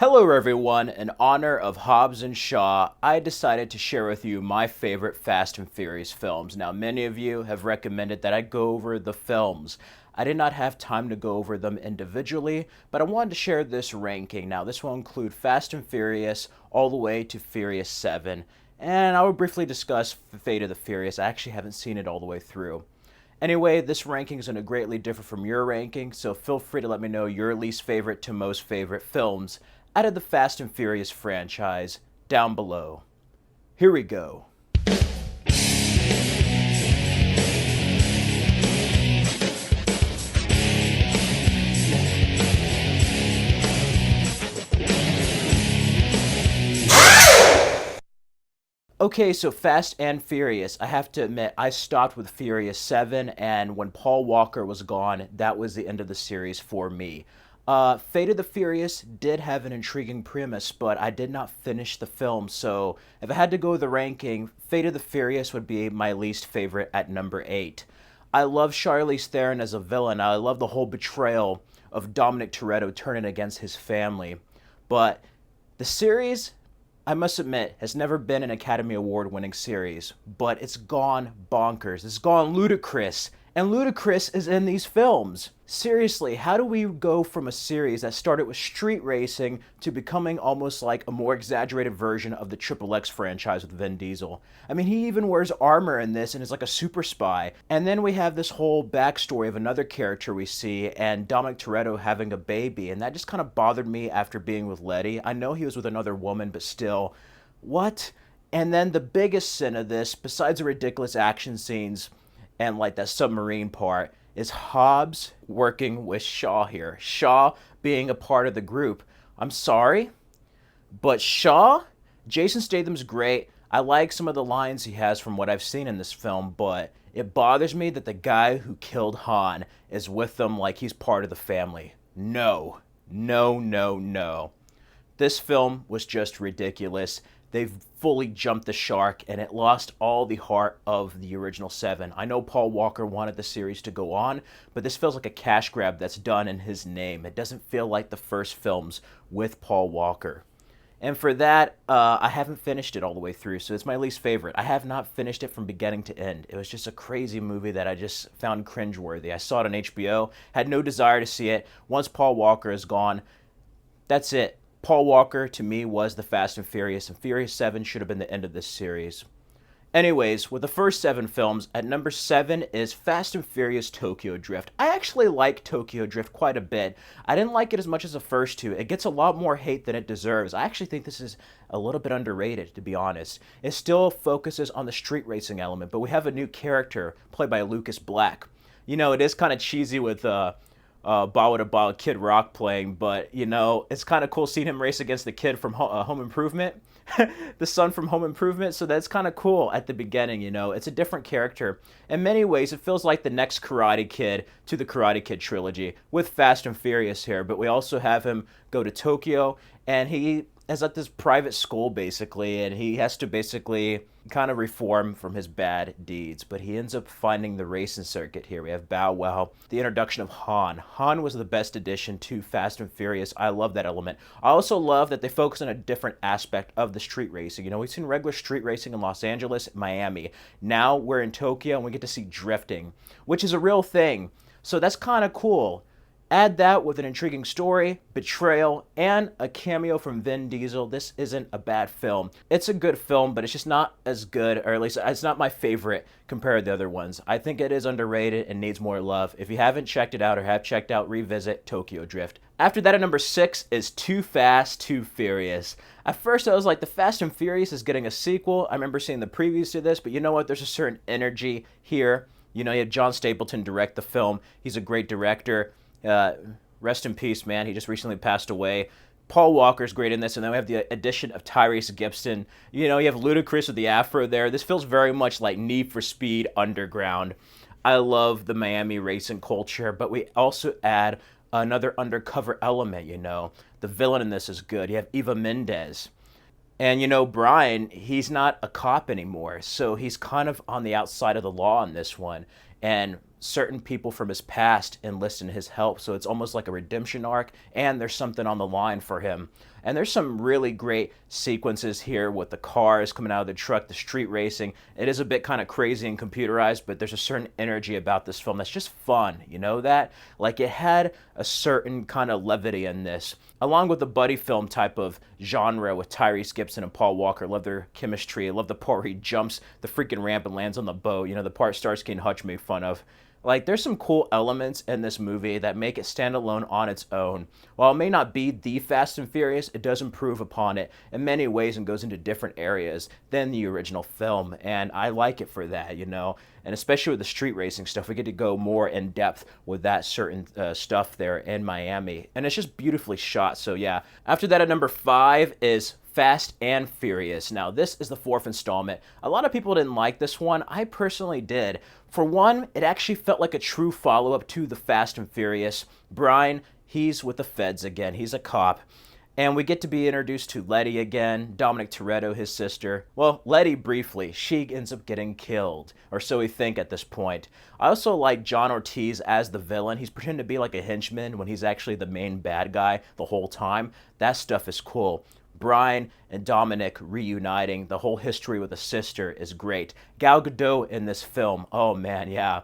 Hello everyone, in honor of Hobbs and Shaw, I decided to share with you my favorite Fast and Furious films. Now, many of you have recommended that I go over the films. I did not have time to go over them individually, but I wanted to share this ranking. Now, this will include Fast and Furious all the way to Furious 7, and I will briefly discuss Fate of the Furious. I actually haven't seen it all the way through. Anyway, this ranking is going to greatly differ from your ranking, so feel free to let me know your least favorite to most favorite films out of the Fast and Furious franchise down below. Here we go. Okay, so Fast and Furious. I have to admit, I stopped with Furious 7, and when Paul Walker was gone, that was the end of the series for me. Fate of the Furious did have an intriguing premise, but I did not finish the film, so if I had to go with the ranking, Fate of the Furious would be my least favorite at number 8. I love Charlize Theron as a villain. I love the whole betrayal of Dominic Toretto turning against his family. But the series, I must admit, has never been an Academy Award winning series, but it's gone bonkers. It's gone ludicrous. And Ludacris is in these films. Seriously, how do we go from a series that started with street racing to becoming almost like a more exaggerated version of the Triple X franchise with Vin Diesel? I mean, he even wears armor in this and is like a super spy. And then we have this whole backstory of another character we see and Dominic Toretto having a baby. And that just kind of bothered me after being with Letty. I know he was with another woman, but still, what? And then the biggest sin of this, besides the ridiculous action scenes, and like that submarine part, is Hobbs working with Shaw here. Shaw being a part of the group. I'm sorry, but Shaw, Jason Statham's great. I like some of the lines he has from what I've seen in this film, but it bothers me that the guy who killed Han is with them like he's part of the family. No, no, no, no. This film was just ridiculous. They've fully jumped the shark, and it lost all the heart of the original 7. I know Paul Walker wanted the series to go on, but this feels like a cash grab that's done in his name. It doesn't feel like the first films with Paul Walker. And for that, I haven't finished it all the way through, so it's my least favorite. I have not finished it from beginning to end. It was just a crazy movie that I just found cringeworthy. I saw it on HBO, had no desire to see it. Once Paul Walker is gone, that's it. Paul Walker, to me, was the Fast and Furious, and Furious 7 should have been the end of this series. Anyways, with the first 7 films, at number 7 is Fast and Furious Tokyo Drift. I actually like Tokyo Drift quite a bit. I didn't like it as much as the first two. It gets a lot more hate than it deserves. I actually think this is a little bit underrated, to be honest. It still focuses on the street racing element, but we have a new character played by Lucas Black. You know, it is kind of cheesy with Bawa to Bawa Kid Rock playing, but you know, it's kind of cool seeing him race against the kid from Home Improvement, the son from Home Improvement. So that's kind of cool at the beginning. You know, it's a different character. In many ways, it feels like the next Karate Kid to the Karate Kid trilogy with Fast and Furious here. But we also have him go to Tokyo, and he is at this private school basically, and he has to basically kind of reform from his bad deeds, but he ends up finding the racing circuit here. We have Bow Wow, the introduction of Han. Han was the best addition to Fast and Furious. I love that element. I also love that they focus on a different aspect of the street racing. You know, we've seen regular street racing in Los Angeles, Miami. Now we're in Tokyo and we get to see drifting, which is a real thing. So that's kind of cool. Add that with an intriguing story, betrayal, and a cameo from Vin Diesel. This isn't a bad film. It's a good film, but it's just not as good, or at least it's not my favorite compared to the other ones. I think it is underrated and needs more love. If you haven't checked it out or have checked out, revisit Tokyo Drift. After that, at number 6 is Too Fast, Too Furious. At first, I was like, the Fast and Furious is getting a sequel. I remember seeing the previews to this, but you know what? There's a certain energy here. You know, you have John Stapleton direct the film. He's a great director. Rest in peace, man. He just recently passed away. Paul Walker's great in this, and then we have the addition of Tyrese Gibson. You know, you have Ludacris with the afro there. This feels very much like Need for Speed Underground. I love the Miami racing culture, but we also add another undercover element, you know. The villain in this is good. You have Eva Mendes. And, you know, Brian, he's not a cop anymore, so he's kind of on the outside of the law in this one. And certain people from his past enlist in his help, so it's almost like a redemption arc, and there's something on the line for him. And there's some really great sequences here with the cars coming out of the truck, the street racing. It is a bit kind of crazy and computerized, but there's a certain energy about this film that's just fun. You know that? Like it had a certain kind of levity in this, along with the buddy film type of genre with Tyrese Gibson and Paul Walker. Love their chemistry. I love the part where he jumps the freaking ramp and lands on the boat. You know, the part Starsky and Hutch made fun of. Like, there's some cool elements in this movie that make it stand alone on its own. While it may not be the Fast and Furious, it does improve upon it in many ways and goes into different areas than the original film. And I like it for that, you know. And especially with the street racing stuff, we get to go more in depth with that certain stuff there in Miami. And it's just beautifully shot. So, yeah. After that, at number 5 is Fast and Furious. Now, this is the 4th installment. A lot of people didn't like this one. I personally did. For one, it actually felt like a true follow-up to the Fast and Furious. Brian, he's with the feds again. He's a cop. And we get to be introduced to Letty again, Dominic Toretto, his sister. Well, Letty briefly. She ends up getting killed, or so we think at this point. I also like John Ortiz as the villain. He's pretending to be like a henchman when he's actually the main bad guy the whole time. That stuff is cool. Brian and Dominic reuniting, the whole history with a sister is great. Gal Gadot in this film, oh man, yeah.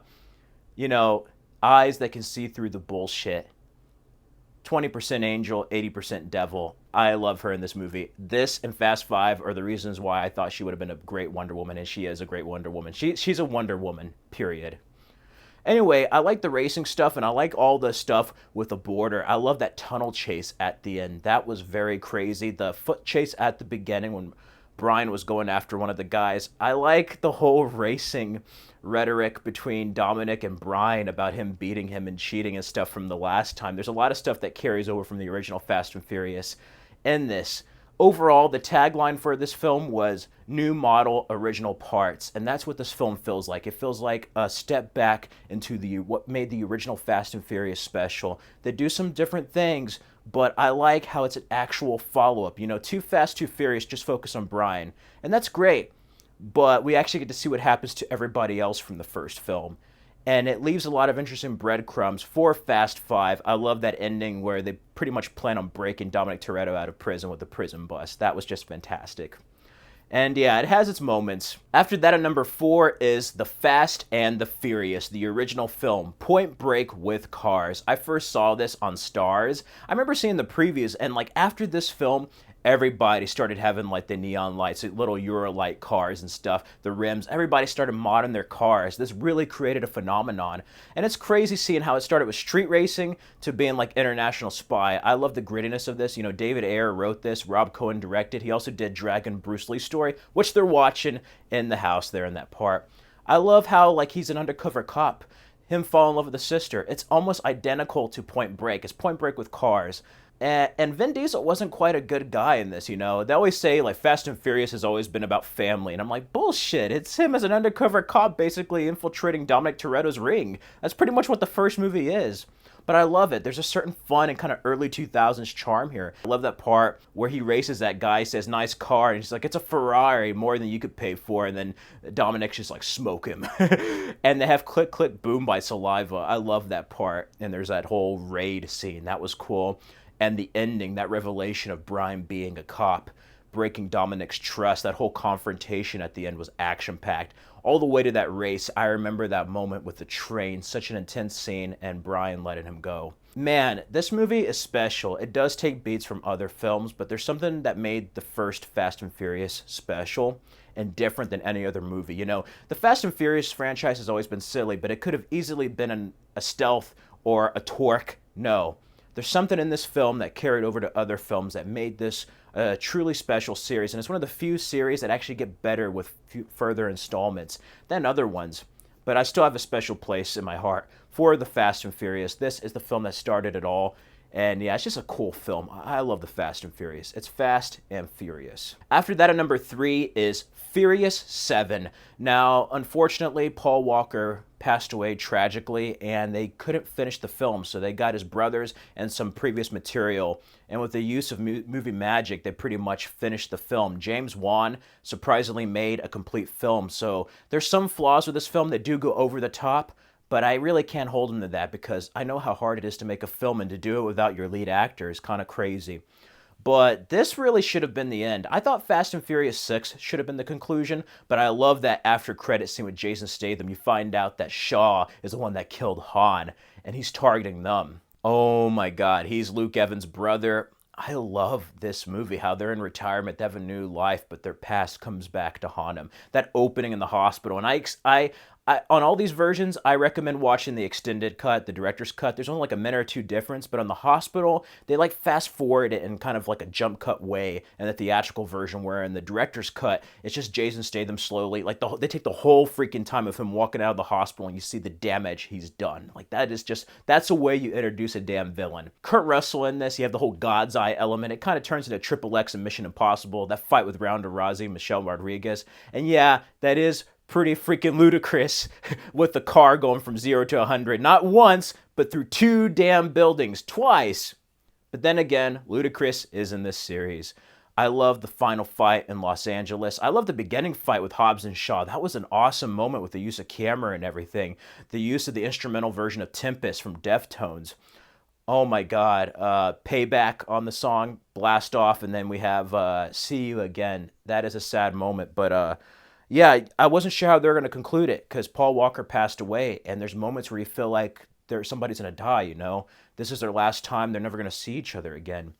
You know, eyes that can see through the bullshit. 20% angel, 80% devil. I love her in this movie. This and Fast 5 are the reasons why I thought she would have been a great Wonder Woman, and she is a great Wonder Woman. She's a Wonder Woman, period. Anyway, I like the racing stuff, and I like all the stuff with the border. I love that tunnel chase at the end. That was very crazy. The foot chase at the beginning when Brian was going after one of the guys. I like the whole racing rhetoric between Dominic and Brian about him beating him and cheating and stuff from the last time. There's a lot of stuff that carries over from the original Fast and Furious in this. Overall, the tagline for this film was new model, original parts, and that's what this film feels like. It feels like a step back into what made the original Fast and Furious special. They do some different things, but I like how it's an actual follow-up. You know, Too Fast, Too Furious just focus on Brian, and that's great, but we actually get to see what happens to everybody else from the first film. And it leaves a lot of interesting breadcrumbs for Fast 5. I love that ending where they pretty much plan on breaking Dominic Toretto out of prison with the prison bus. That was just fantastic. And yeah, it has its moments. After that, at number 4 is The Fast and the Furious, the original film, Point Break with cars. I first saw this on Stars. I remember seeing the previews, and like after this film, everybody started having like the neon lights, little Eurolight cars and stuff, the rims. Everybody started modding their cars. This really created a phenomenon. And it's crazy seeing how it started with street racing to being like International Spy. I love the grittiness of this. You know, David Ayer wrote this, Rob Cohen directed. He also did Dragon Bruce Lee story, which they're watching in the house there in that part. I love how like he's an undercover cop. Him fall in love with the sister. It's almost identical to Point Break. It's Point Break with cars. And Vin Diesel wasn't quite a good guy in this, you know. They always say, like, Fast and Furious has always been about family. And I'm like, bullshit. It's him as an undercover cop basically infiltrating Dominic Toretto's ring. That's pretty much what the first movie is. But I love it. There's a certain fun and kind of early 2000s charm here. I love that part where he races that guy, says, nice car. And he's like, it's a Ferrari, more than you could pay for. And then Dominic's just like, smoke him. And they have Click, Click, Boom by Saliva. I love that part. And there's that whole raid scene. That was cool. And the ending, that revelation of Brian being a cop, breaking Dominic's trust, that whole confrontation at the end was action-packed. All the way to that race, I remember that moment with the train, such an intense scene, and Brian letting him go. Man, this movie is special. It does take beats from other films, but there's something that made the first Fast and Furious special and different than any other movie. You know, the Fast and Furious franchise has always been silly, but it could have easily been a stealth or a torque. No. There's something in this film that carried over to other films that made this a truly special series. And it's one of the few series that actually get better with further installments than other ones. But I still have a special place in my heart for the Fast and Furious. This is the film that started it all. And yeah, it's just a cool film. I love the Fast and Furious. It's Fast and Furious. After that, at number 3 is Furious 7. Now, unfortunately, Paul Walker passed away tragically, and they couldn't finish the film, so they got his brothers and some previous material, and with the use of movie magic, they pretty much finished the film. James Wan surprisingly made a complete film, so there's some flaws with this film that do go over the top, but I really can't hold him to that because I know how hard it is to make a film, and to do it without your lead actor is kind of crazy. But this really should have been the end. I thought Fast and Furious 6 should have been the conclusion, but I love that after credit scene with Jason Statham, you find out that Shaw is the one that killed Han, and he's targeting them. Oh my god, he's Luke Evans' brother. I love this movie, how they're in retirement, they have a new life, but their past comes back to haunt them. That opening in the hospital, and on all these versions, I recommend watching the extended cut, the director's cut. There's only like a minute or two difference, but on the hospital, they like fast forward it in kind of like a jump cut way, and the theatrical version, where in the director's cut, it's just Jason Statham slowly, like they take the whole freaking time of him walking out of the hospital, and you see the damage he's done. Like that's the way you introduce a damn villain. Kurt Russell in this, you have the whole God's Eye element. It kind of turns into Triple X and Mission Impossible. That fight with Ronda Rousey, Michelle Rodriguez, and yeah, that is pretty freaking ludicrous with the car going from 0 to 100, not once, but through 2 damn buildings, twice. But then again, ludicrous is in this series. I love the final fight in Los Angeles. I love the beginning fight with Hobbs and Shaw. That was an awesome moment with the use of camera and everything. The use of the instrumental version of Tempest from Deftones. Oh my god, Payback on the song, blast off, and then we have See You Again. That is a sad moment, but yeah, I wasn't sure how they were going to conclude it, because Paul Walker passed away, and there's moments where you feel like somebody's going to die, you know? This is their last time. They're never going to see each other again.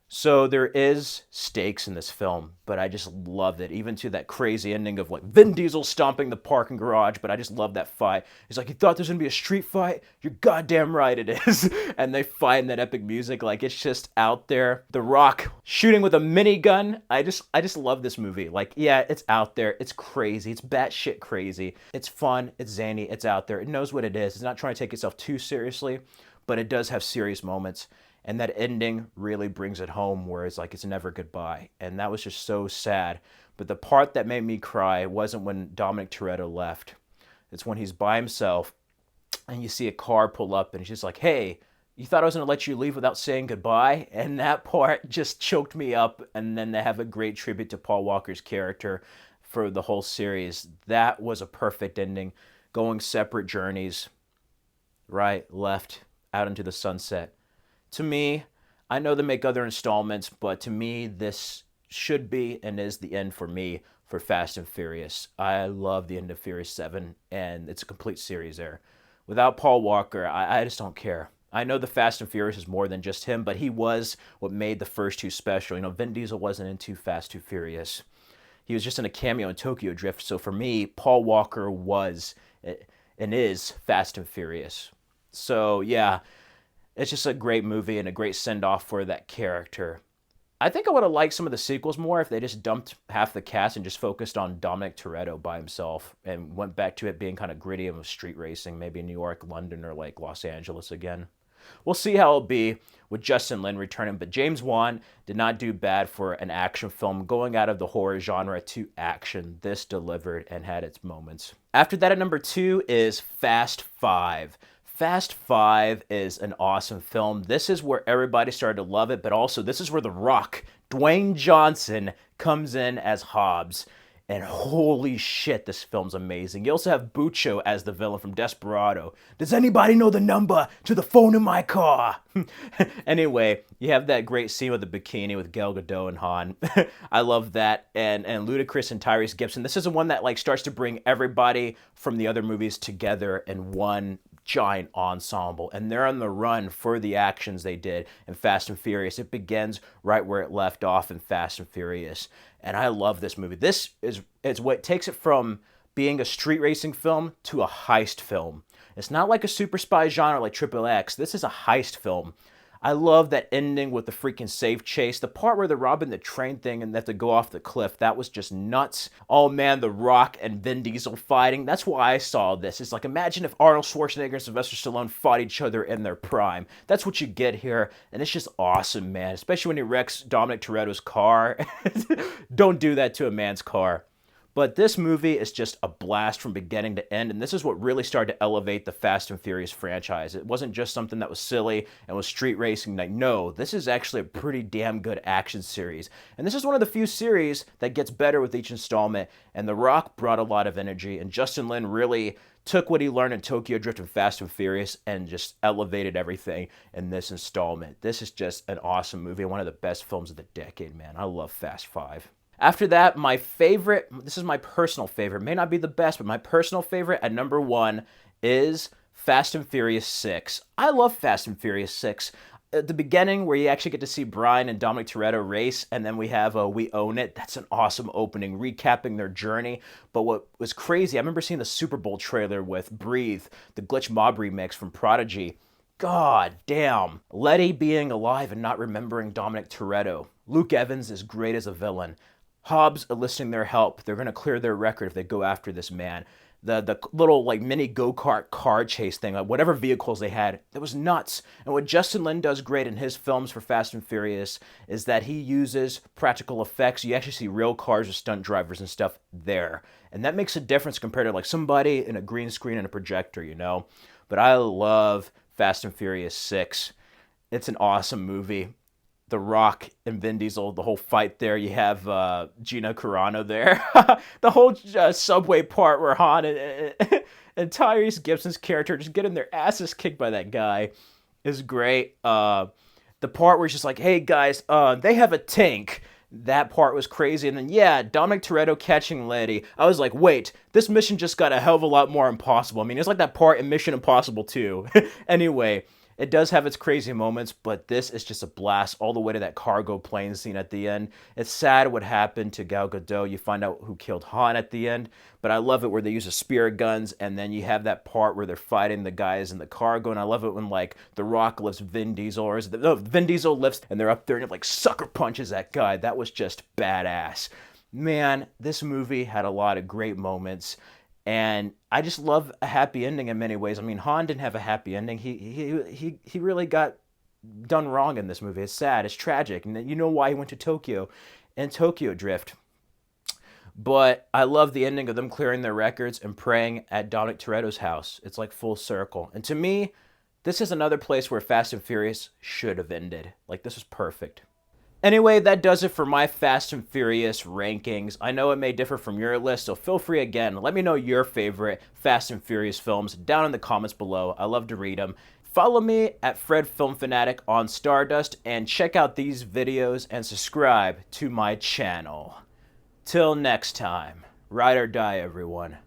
So there is stakes in this film, but I just loved it. Even to that crazy ending of like Vin Diesel stomping the parking garage, but I just love that fight. He's like, you thought there's going to be a street fight? You're goddamn right it is. And they fight in that epic music, like it's just out there. The Rock shooting with a minigun. I just love this movie. Like, yeah, it's out there. It's crazy. It's batshit crazy. It's fun. It's zany. It's out there. It knows what it is. It's not trying to take itself too seriously, but it does have serious moments. And that ending really brings it home, where it's like it's never goodbye. And that was just so sad. But the part that made me cry wasn't when Dominic Toretto left. It's when he's by himself and you see a car pull up and he's just like, hey, you thought I was going to let you leave without saying goodbye? And that part just choked me up. And then they have a great tribute to Paul Walker's character for the whole series. That was a perfect ending. Going separate journeys, right, left, out into the sunset. To me, I know they make other installments, but to me, this should be and is the end for me for Fast and Furious. I love the end of Furious 7, and it's a complete series there. Without Paul Walker, I just don't care. I know the Fast and Furious is more than just him, but he was what made the first two special. You know, Vin Diesel wasn't in Too Fast, Too Furious. He was just in a cameo in Tokyo Drift, so for me, Paul Walker was and is Fast and Furious. So, yeah. It's just a great movie and a great send-off for that character. I think I would have liked some of the sequels more if they just dumped half the cast and just focused on Dominic Toretto by himself and went back to it being kind of gritty and street racing, maybe in New York, London, or like Los Angeles again. We'll see how it'll be with Justin Lin returning, but James Wan did not do bad for an action film. Going out of the horror genre to action, this delivered and had its moments. After that, at number 2 is Fast 5. Fast 5 is an awesome film. This is where everybody started to love it, but also this is where The Rock, Dwayne Johnson, comes in as Hobbs. And holy shit, this film's amazing. You also have Bucho as the villain from Desperado. Does anybody know the number to the phone in my car? Anyway, you have that great scene with the bikini with Gal Gadot and Han. I love that. And Ludacris and Tyrese Gibson. This is the one that like starts to bring everybody from the other movies together in one giant ensemble, and they're on the run for the actions they did in Fast and Furious. It begins right where it left off in Fast and Furious, and I love this movie. This is what takes it from being a street racing film to a heist film. It's not like a super spy genre like Triple X. This is a heist film. I love that ending with the freaking safe chase. The part where they're robbing the train thing and they have to go off the cliff, that was just nuts. Oh man, The Rock and Vin Diesel fighting. That's why I saw this. It's like, imagine if Arnold Schwarzenegger and Sylvester Stallone fought each other in their prime. That's what you get here, and it's just awesome, man. Especially when he wrecks Dominic Toretto's car. Don't do that to a man's car. But this movie is just a blast from beginning to end, and this is what really started to elevate the Fast and Furious franchise. It wasn't just something that was silly and was street racing. Like, no, this is actually a pretty damn good action series. And this is one of the few series that gets better with each installment, and The Rock brought a lot of energy, and Justin Lin really took what he learned in Tokyo Drift and Fast and Furious and just elevated everything in this installment. This is just an awesome movie, one of the best films of the decade, man. I love Fast Five. After that, my favorite, this is my personal favorite, may not be the best, but my personal favorite at number one is Fast and Furious 6. I love Fast and Furious 6. At the beginning, where you actually get to see Brian and Dominic Toretto race, and then we have We Own It. That's an awesome opening, recapping their journey. But what was crazy, I remember seeing the Super Bowl trailer with Breathe, the Glitch Mob remix from Prodigy. God damn. Letty being alive and not remembering Dominic Toretto. Luke Evans is great as a villain. Hobbs enlisting their help. They're going to clear their record if they go after this man. The little like mini go-kart car chase thing, like whatever vehicles they had, that was nuts. And what Justin Lin does great in his films for Fast and Furious is that he uses practical effects. You actually see real cars with stunt drivers and stuff there. And that makes a difference compared to like somebody in a green screen and a projector, you know? But I love Fast and Furious 6. It's an awesome movie. The Rock and Vin Diesel, the whole fight there. You have Gina Carano there. The whole subway part where Han and Tyrese Gibson's character just getting their asses kicked by that guy is great. The part where it's just like, hey guys, they have a tank. That part was crazy. And then, yeah, Dominic Toretto catching Letty. I was like, wait, this mission just got a hell of a lot more impossible. I mean, it's like that part in Mission Impossible 2. Anyway, it does have its crazy moments, but this is just a blast all the way to that cargo plane scene at the end. It's sad what happened to Gal Gadot. You find out who killed Han at the end, but I love it where they use the spirit guns, and then you have that part where they're fighting the guys in the cargo, and I love it when, like, The Rock lifts Vin Diesel, or Vin Diesel lifts, and they're up there and it, like, sucker punches that guy. That was just badass. Man, this movie had a lot of great moments. And I just love a happy ending in many ways. I mean, Han didn't have a happy ending. He really got done wrong in this movie. It's sad. It's tragic. And you know why he went to Tokyo and Tokyo Drift. But I love the ending of them clearing their records and praying at Dominic Toretto's house. It's like full circle. And to me, this is another place where Fast and Furious should have ended. Like, this was perfect. Anyway, that does it for my Fast and Furious rankings. I know it may differ from your list, so feel free again. Let me know your favorite Fast and Furious films down in the comments below. I love to read them. Follow me at Fred Film Fanatic on Stardust and check out these videos and subscribe to my channel. Till next time, ride or die, everyone.